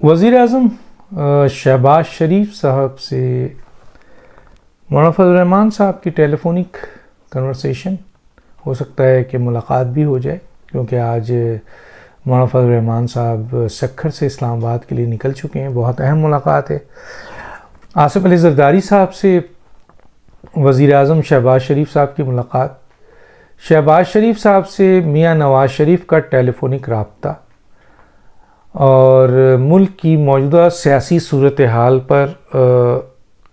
वज़ीर-ए-आज़म शहबाज शरीफ साहब से मौलाना फजल रहमान साहब की टेलीफोनिक कन्वर्सेशन हो सकता है कि मुलाकात भी हो जाए, क्योंकि आज मौलाना फजल रहमान साहब सक्खर से इस्लामाबाद के लिए निकल चुके हैं। बहुत अहम मुलाकात है। आसिफ अली ज़रदारी साहब से वज़ीर-ए-आज़म शहबाज शरीफ साहब की मुलाकात, शहबाज शरीफ साहब से मियाँ नवाज़ शरीफ का टेलीफोनिक राब्ता और मुल्क की मौजूदा सियासी सूरत हाल पर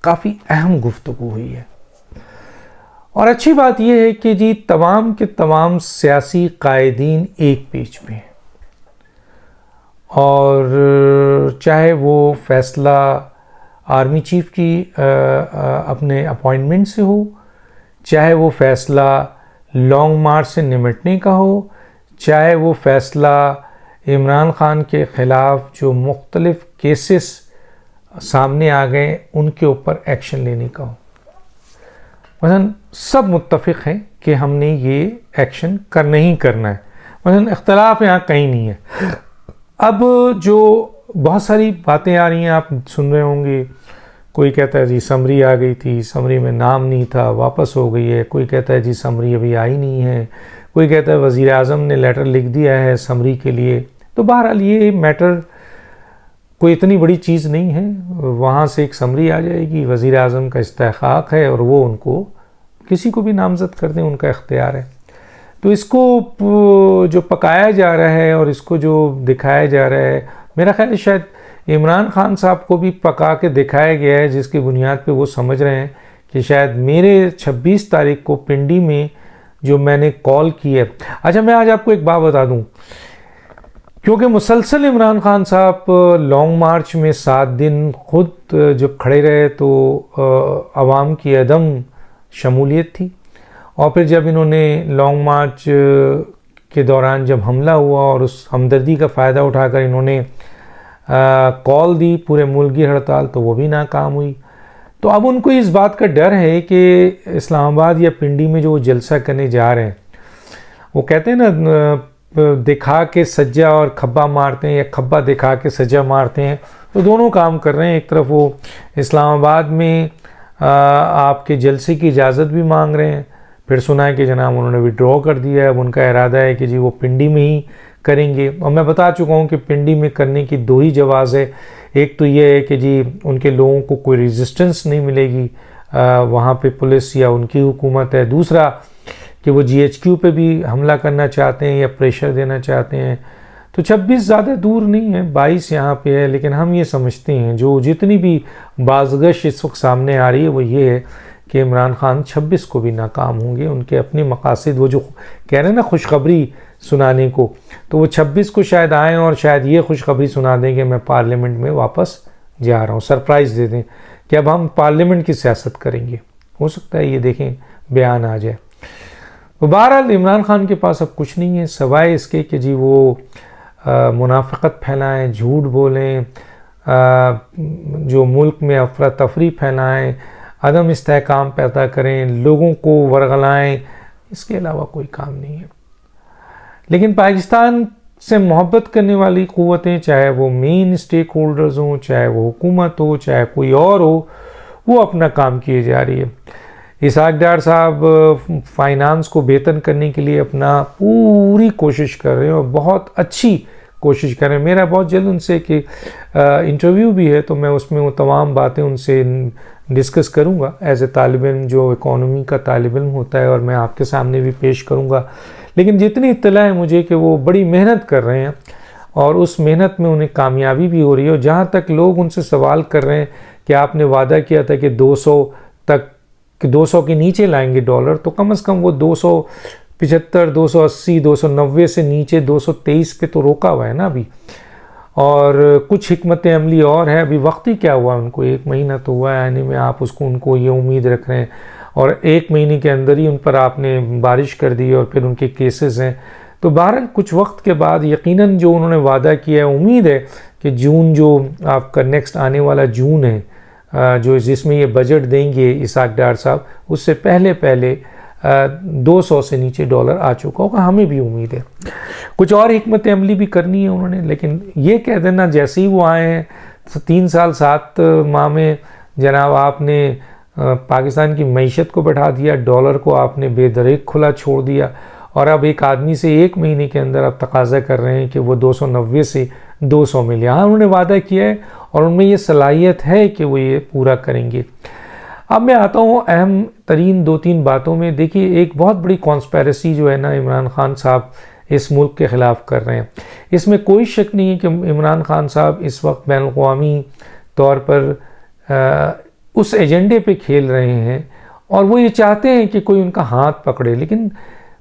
काफ़ी अहम गुफ्तगू हुई है। और अच्छी बात यह है कि जी तमाम के तमाम सियासी कायदीन एक पेज पे हैं, और चाहे वो फ़ैसला आर्मी चीफ की अपने अपॉइंटमेंट से हो, चाहे वो फ़ैसला लॉन्ग मार्च से निमटने का हो, चाहे वो फ़ैसला इमरान ख़ान के ख़िलाफ़ जो मुख्तलिफ़ केसेस सामने आ गए उनके ऊपर एक्शन लेने का हो। मसलन सब मुत्तफ़िक़ हैं कि हमने ये एक्शन करना ही करना है। मसलन इख्तलाफ यहाँ कहीं नहीं है। अब जो बहुत सारी बातें आ रही हैं, आप सुन रहे होंगे, कोई कहता है जी समरी आ गई थी, समरी में नाम नहीं था, वापस हो गई है। कोई कहता है जी समरी अभी आई नहीं है। कोई कहता है वज़ीर-ए-आज़म ने लेटर लिख दिया है समरी के लिए। तो बहरहाल ये मैटर कोई इतनी बड़ी चीज़ नहीं है। वहाँ से एक समरी आ जाएगी, वज़ीर-ए-आज़म का इस्तेहक़ाक़ है और वो उनको किसी को भी नामज़द कर दें, उनका इख्तियार है। तो इसको जो पकाया जा रहा है और इसको जो दिखाया जा रहा है, मेरा ख़्याल है शायद इमरान ख़ान साहब को भी पका के दिखाया गया है, जिसकी बुनियाद पे वो समझ रहे हैं कि शायद मेरे 26 तारीख को पिंडी में जो मैंने कॉल की है। अच्छा, मैं आज आपको एक बात बता दूं, क्योंकि मुसलसल इमरान ख़ान साहब लॉन्ग मार्च में 7 दिन खुद जब खड़े रहे तो आवाम की अदम शमूलियत थी, और फिर जब इन्होंने लॉन्ग मार्च के दौरान जब हमला हुआ और उस हमदर्दी का फ़ायदा उठाकर इन्होंने कॉल दी पूरे मुल्क की हड़ताल, तो वो भी नाकाम हुई। तो अब उनको इस बात का डर है कि इस्लामाबाद या पिंडी में जो वो जलसा करने जा रहे हैं, वो कहते हैं ना दिखा के सज्जा और खब्बा मारते हैं, या खब्बा दिखा के सज्जा मारते हैं। तो दोनों काम कर रहे हैं। एक तरफ वो इस्लामाबाद में आपके जलसे की इजाज़त भी मांग रहे हैं, फिर सुना है कि जनाब उन्होंने विड्रॉ कर दिया है। अब उनका इरादा है कि जी वो पिंडी में ही करेंगे। और मैं बता चुका हूँ कि पिंडी में करने की 2 ही जवाज़ है। एक तो ये है कि जी उनके लोगों को कोई रेजिस्टेंस नहीं मिलेगी, वहाँ पे पुलिस या उनकी हुकूमत है। दूसरा कि वो GHQ पे भी हमला करना चाहते हैं या प्रेशर देना चाहते हैं। तो 26 ज़्यादा दूर नहीं है, 22 यहाँ पे है। लेकिन हम ये समझते हैं जो जितनी भी बाज़गश इस वक्त सामने आ रही है वो ये है कि इमरान ख़ान 26 को भी नाकाम होंगे। उनके अपने मकासद, वो जो कह रहे हैं ना खुशखबरी सुनाने को, तो वो 26 को शायद आएँ और शायद ये खुशखबरी सुना दें कि मैं पार्लियामेंट में वापस जा रहा हूँ। सरप्राइज़ दे दें कि अब हम पार्लियामेंट की सियासत करेंगे। हो सकता है ये देखें बयान आ जाए। तो बहरहाल इमरान ख़ान के पास अब कुछ नहीं है सवाए इसके कि जी वो मुनाफ़िक़त फैलाएँ, झूठ बोलें, जो मुल्क में अफरा तफरी फैलाएँ, अदम इस्तेहकाम पैदा करें, लोगों को वरगलाएँ। इसके अलावा कोई काम नहीं है। लेकिन पाकिस्तान से मोहब्बत करने वाली क़ुव्वतें, चाहे वो मेन स्टेक होल्डर्स हों, चाहे वो हुकूमत हो, चाहे कोई और हो, वो अपना काम किए जा रही है। इसहाक़ डार साहब फाइनेंस को बेहतर करने के लिए अपना पूरी कोशिश कर रहे हैं और बहुत अच्छी कोशिश कर रहे हैं। मेरा बहुत जल्द उनसे कि इंटरव्यू भी है, तो मैं उसमें वो तमाम बातें उनसे डिस्कस करूंगा एज ए तालिब इल्म, जो इकोनॉमी का तालिब इल्म होता है, और मैं आपके सामने भी पेश करूंगा। लेकिन जितनी इत्तला है मुझे कि वो बड़ी मेहनत कर रहे हैं और उस मेहनत में उन्हें कामयाबी भी हो रही है। और जहाँ तक लोग उनसे सवाल कर रहे हैं कि आपने वादा किया था कि 200 तक, 200 के नीचे लाएंगे डॉलर, तो कम से कम वो 275, 280, 290 से नीचे 223 पे तो रोका हुआ है ना अभी। और कुछ हिकमत अमली और है, अभी वक्त ही क्या हुआ उनको, 1 महीना तो हुआ है आने में। आप उनको ये उम्मीद रख रहे हैं और 1 महीने के अंदर ही उन पर आपने बारिश कर दी और फिर उनके केसेस हैं। तो बहरहाल कुछ वक्त के बाद यकीनन जो उन्होंने वादा किया है, उम्मीद है कि जून जो आपका नेक्स्ट आने वाला जून है, जो जिसमें ये बजट देंगे इसहाक़ डार साहब, उससे पहले 200 से नीचे डॉलर आ चुका होगा, हमें भी उम्मीद है। कुछ और हिकमत अमली भी करनी है उन्होंने, लेकिन ये कह देना जैसे ही वो आए हैं 3 साल 7 माह में जनाब आपने पाकिस्तान की मईशत को बढ़ा दिया, डॉलर को आपने बेदरेक खुला छोड़ दिया, और अब एक आदमी से 1 महीने के अंदर आप तकाजा कर रहे हैं कि वो 290 से 200 मिल। हाँ, उन्होंने वादा किया है और उनमें ये सलाहियत है कि वो ये पूरा करेंगे। अब मैं आता हूँ अहम तरीन 2-3 बातों में। देखिए, एक बहुत बड़ी कॉन्स्पेरेसी जो है ना इमरान खान साहब इस मुल्क के ख़िलाफ़ कर रहे हैं। इसमें कोई शक नहीं है कि इमरान खान साहब इस वक्त बैन अवी तौर पर उस एजेंडे पे खेल रहे हैं और वो ये चाहते हैं कि कोई उनका हाथ पकड़े। लेकिन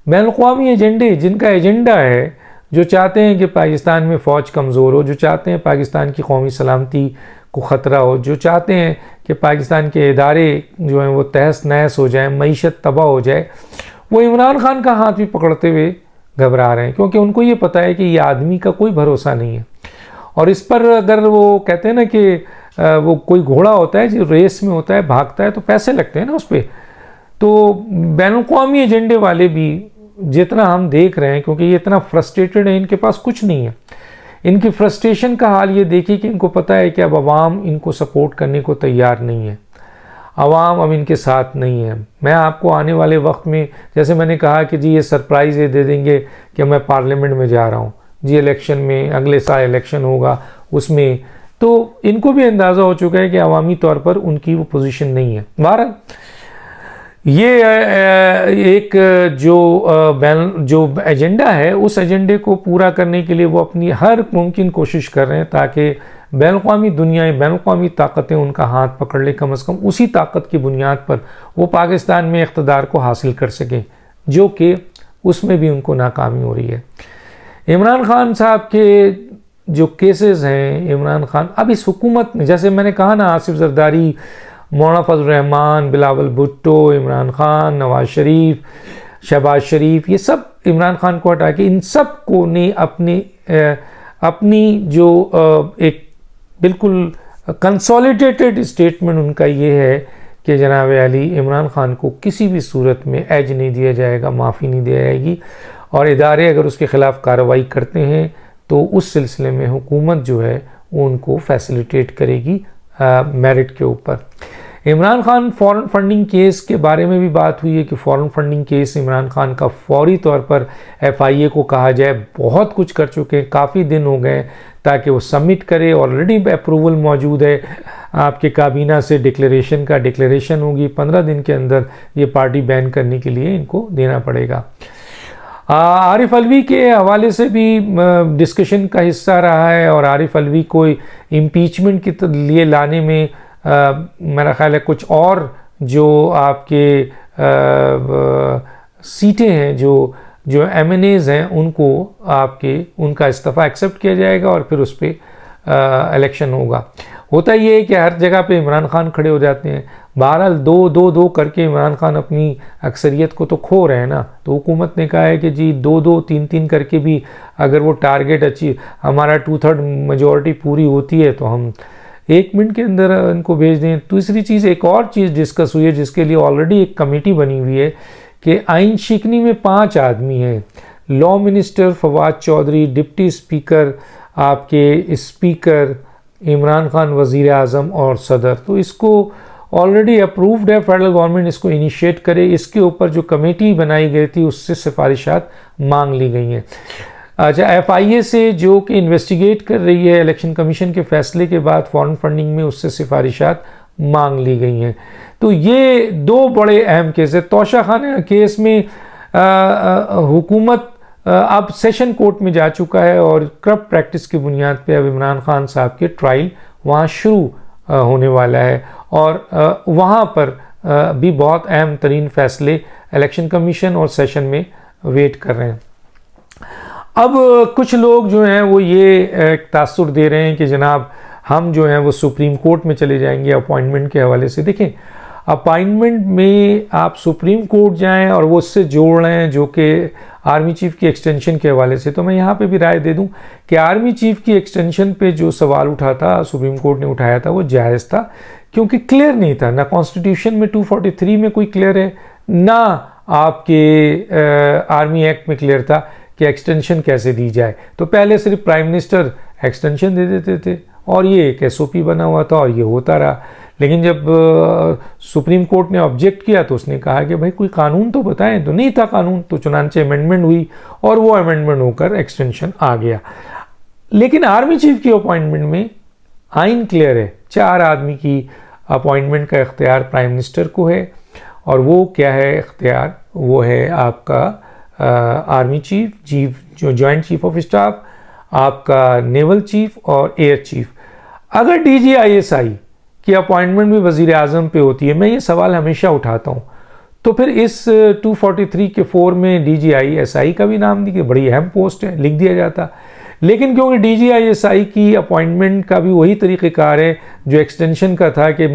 बैन अवी एजेंडे जिनका एजेंडा है, जो चाहते हैं कि पाकिस्तान में फ़ौज कमज़ोर हो, जो चाहते हैं पाकिस्तान की कौमी सलामती को ख़तरा हो, जो चाहते हैं कि पाकिस्तान के इदारे जो हैं वो तहस नहस हो जाए, मईशत तबाह हो जाए, वो इमरान खान का हाथ भी पकड़ते हुए घबरा रहे हैं, क्योंकि उनको ये पता है कि ये आदमी का कोई भरोसा नहीं है। और इस पर अगर वो कहते हैं ना कि वो कोई घोड़ा होता है जो रेस में होता है, भागता है, तो पैसे लगते हैं ना उस पर। तो बैन अवी एजेंडे वाले भी जितना हम देख रहे हैं, क्योंकि ये इतना फ्रस्ट्रेटेड है, इनके पास कुछ नहीं है। इनकी फ्रस्ट्रेशन का हाल ये देखिए कि इनको पता है कि अब आवाम इनको सपोर्ट करने को तैयार नहीं है, आवाम अब इनके साथ नहीं है। मैं आपको आने वाले वक्त में, जैसे मैंने कहा कि जी ये सरप्राइज़ ये दे देंगे कि मैं पार्लियामेंट में जा रहा हूँ जी, इलेक्शन में, अगले साल इलेक्शन होगा उसमें, तो इनको भी अंदाज़ा हो चुका है कि अवामी तौर पर उनकी वो पोजीशन नहीं है। बहरहाल ये एक जो एजेंडा है, उस एजेंडे को पूरा करने के लिए वो अपनी हर मुमकिन कोशिश कर रहे हैं ताकि बैन अवी दुनिया, बैन अवी ताकतें उनका हाथ पकड़ ले, कम से कम उसी ताकत की बुनियाद पर वो पाकिस्तान में इक़्तिदार को हासिल कर सकें, जो कि उसमें भी उनको नाकामी हो रही है। इमरान खान साहब के जो केसेस हैं, इमरान खान अब इस हुकूमत में, जैसे मैंने कहा ना, आसिफ जरदारी, मौलाना फजल रहमान, बिलावल भुट्टो, इमरान खान, नवाज शरीफ, शहबाज शरीफ, ये सब इमरान खान को हटा के इन सब को ने अपनी जो एक बिल्कुल कंसोलिडेटेड स्टेटमेंट उनका ये है कि जनाब अली इमरान खान को किसी भी सूरत में एज नहीं दिया जाएगा, माफ़ी नहीं दी जाएगी, और इदारे अगर उसके ख़िलाफ़ कार्रवाई करते हैं तो उस सिलसिले में हुकूमत जो है वो उनको फैसिलिटेट करेगी मेरिट के ऊपर। Imran Khan foreign funding case के बारे में भी बात हुई है कि foreign funding case Imran Khan का फौरी तौर पर FIA को कहा जाए, बहुत कुछ कर चुके हैं, काफ़ी दिन हो गए ताकि वो सबमिट करे, ऑलरेडी अप्रूवल मौजूद है आपके काबीना से, डिक्लेरेशन होगी, 15 दिन के अंदर ये पार्टी बैन करने के लिए इनको देना पड़ेगा। आरिफ अलवी के हवाले से भी डिस्कशन का हिस्सा रहा है, और आरिफ अलवी को इम्पीचमेंट के लिए लाने में मेरा ख्याल है कुछ और जो आपके सीटें हैं, जो MNAs हैं, उनको उनका इस्तीफ़ा एक्सेप्ट किया जाएगा और फिर उस पर इलेक्शन होगा। होता ये है कि हर जगह पे इमरान खान खड़े हो जाते हैं। बहरहाल 2-2 करके इमरान खान अपनी अक्सरियत को तो खो रहे हैं ना, तो हुकूमत ने कहा है कि जी 2-2, 3-3 करके भी अगर वो टारगेट हमारा 2/3 मेजॉरिटी पूरी होती है तो हम 1 मिनट के अंदर इनको भेज दें। दूसरी चीज़, एक और चीज़ डिस्कस हुई है जिसके लिए ऑलरेडी एक कमेटी बनी हुई है कि आइन शिकनी में 5 आदमी हैं, law minister Fawad Chaudhry, deputy speaker आपके स्पीकर, इमरान खान वज़ीर आज़म और सदर। तो इसको ऑलरेडी अप्रूव्ड है, फेडरल गवर्नमेंट इसको इनिशिएट करे। इसके ऊपर जो कमेटी बनाई गई थी उससे सिफारिशात मांग ली गई हैं। अच्छा, FIA से जो कि इन्वेस्टिगेट कर रही है इलेक्शन कमीशन के फैसले के बाद फॉरेन फंडिंग में, उससे सिफारिशात मांग ली गई हैं। तो ये 2 बड़े अहम केस है। तोशाखाना केस में हुकूमत अब सेशन कोर्ट में जा चुका है और करप्ट प्रैक्टिस की बुनियाद पे अब इमरान खान साहब के ट्रायल वहाँ शुरू होने वाला है, और वहाँ पर भी बहुत अहम तरीन फैसले इलेक्शन कमीशन और सेशन में वेट कर रहे हैं। अब कुछ लोग जो हैं वो ये तासुर दे रहे हैं कि जनाब हम जो हैं वो सुप्रीम कोर्ट में चले जाएंगे अपॉइंटमेंट के हवाले से। देखें, अपॉइंटमेंट में आप सुप्रीम कोर्ट जाएं और वो उससे जोड़ रहे हैं जो कि आर्मी चीफ की एक्सटेंशन के हवाले से, तो मैं यहाँ पे भी राय दे दूं कि आर्मी चीफ की एक्सटेंशन पे जो सवाल उठा था, सुप्रीम कोर्ट ने उठाया था, वो जायज़ था, क्योंकि क्लियर नहीं था। ना कॉन्स्टिट्यूशन में 243 में कोई क्लियर है, ना आपके आर्मी एक्ट में क्लियर था कि एक्सटेंशन कैसे दी जाए। तो पहले सिर्फ प्राइम मिनिस्टर एक्सटेंशन दे देते थे और ये एक एसओपी बना हुआ था और ये होता रहा। लेकिन जब सुप्रीम कोर्ट ने ऑब्जेक्ट किया तो उसने कहा कि भाई कोई कानून तो बताएं, तो नहीं था कानून, तो चुनांचे अमेंडमेंट हुई और वो अमेंडमेंट होकर एक्सटेंशन आ गया। लेकिन आर्मी चीफ की अपॉइंटमेंट में आइन क्लियर है, 4 आदमी की अपॉइंटमेंट का इख्तियार प्राइम मिनिस्टर को है। और वो क्या है इख्तियार, वो है आपका आर्मी चीफ जो जॉइंट चीफ ऑफ स्टाफ, आपका नेवल चीफ और एयर चीफ। अगर DGISI की अपॉइंटमेंट भी वज़ीर आज़म पे होती है, मैं ये सवाल हमेशा उठाता हूँ, तो फिर इस 243 के 4 में DGISI का भी नाम दी, बड़ी अहम पोस्ट है, लिख दिया जाता। लेकिन क्योंकि DGISI की अपॉइंटमेंट का भी वही तरीक़ेकार है जो एक्सटेंशन का था कि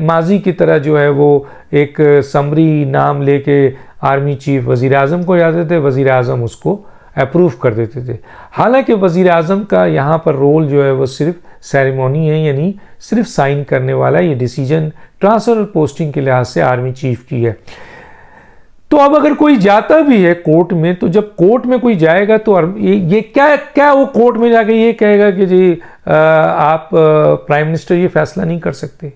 माजी की तरह जो है वो एक समरी नाम लेके आर्मी चीफ वज़ीर आज़म को जाते थे, वज़ीर आज़म उसको अप्रूव कर देते थे। हालांकि वज़ीर आज़म का यहाँ पर रोल जो है वो सिर्फ सेरेमनी है, यानी सिर्फ साइन करने वाला। ये डिसीजन ट्रांसफ़र और पोस्टिंग के लिहाज से आर्मी चीफ की है। तो अब अगर कोई जाता भी है कोर्ट में, तो जब कोर्ट में कोई जाएगा तो ये क्या वो कोर्ट में जाके ये कहेगा कि जी आप प्राइम मिनिस्टर ये फैसला नहीं कर सकते,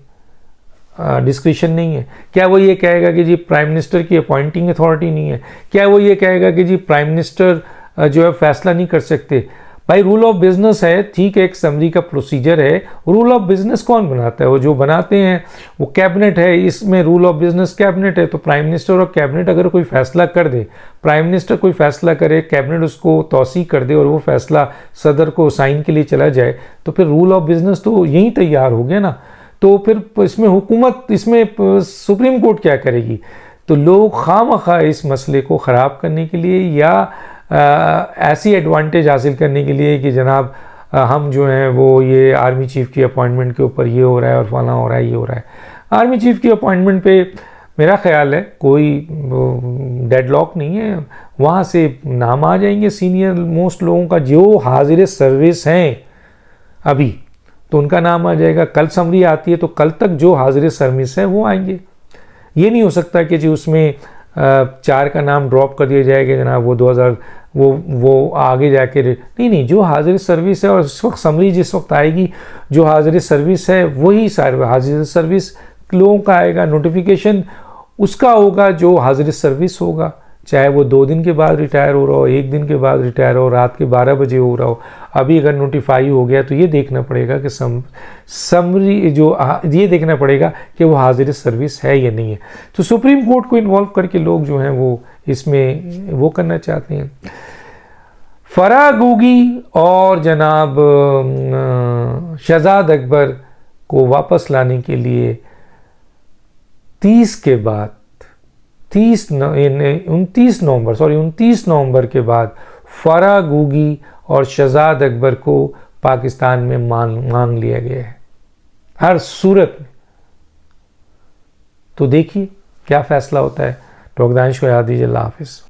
डिस्क्रिशन नहीं है? क्या वो ये कहेगा कि जी प्राइम मिनिस्टर की अपॉइंटिंग अथॉरिटी नहीं है? क्या वो ये कहेगा कि जी प्राइम मिनिस्टर जो है फैसला नहीं कर सकते? भाई रूल ऑफ बिजनेस है, ठीक है, एक समरी का प्रोसीजर है। रूल ऑफ बिजनेस कौन बनाता है? वो जो बनाते हैं वो कैबिनेट है। इसमें रूल ऑफ बिजनेस कैबिनेट है, तो प्राइम मिनिस्टर और कैबिनेट अगर कोई फैसला कर दे, प्राइम मिनिस्टर कोई फैसला करे, कैबिनेट उसको तौसीक कर दे और वो फैसला सदर को साइन के लिए चला जाए, तो फिर रूल ऑफ बिजनेस तो यहीं तैयार हो गया ना। तो फिर इसमें हुकूमत, इसमें सुप्रीम कोर्ट क्या करेगी? तो लोग खामखा इस मसले को ख़राब करने के लिए या ऐसी एडवांटेज हासिल करने के लिए कि जनाब हम जो हैं वो ये आर्मी चीफ की अपॉइंटमेंट के ऊपर ये हो रहा है और फलाना हो रहा है, ये हो रहा है। आर्मी चीफ की अपॉइंटमेंट पे मेरा ख्याल है कोई डेडलॉक नहीं है। वहाँ से नाम आ जाएंगे सीनियर मोस्ट लोगों का, जो हाजिर सर्विस हैं अभी, तो उनका नाम आ जाएगा। कल समरी आती है तो कल तक जो हाजिर सर्विस है वो आएंगे। ये नहीं हो सकता कि जी उसमें 4 का नाम ड्रॉप कर दिया जाएगा जनाब वो 2000 वो आगे जाके नहीं, जो हाजिर सर्विस है और इस वक्त समरी जिस वक्त आएगी, जो हाजिर सर्विस है वही सारे हाजिर सर्विस लोगों का आएगा। नोटिफिकेशन उसका होगा जो हाजिर सर्विस होगा, चाहे वो 2 दिन के बाद रिटायर हो रहा हो, 1 दिन के बाद रिटायर हो, रात के 12 बजे हो रहा हो। अभी अगर नोटिफाई हो गया तो ये देखना पड़ेगा कि समरी जो ये देखना पड़ेगा कि वो हाजिर सर्विस है या नहीं है। तो सुप्रीम कोर्ट को इन्वॉल्व करके लोग जो हैं वो इसमें वो करना चाहते हैं। फरागूगी और जनाब शहजाद अकबर को वापस लाने के लिए 29 नवंबर के बाद फरागूगी और शहजाद अकबर को पाकिस्तान में मांग लिया गया है हर सूरत में। तो देखिए क्या फैसला होता है। डॉक्टर दानिश को याद दीजिए। अल्लाह हाफिज़।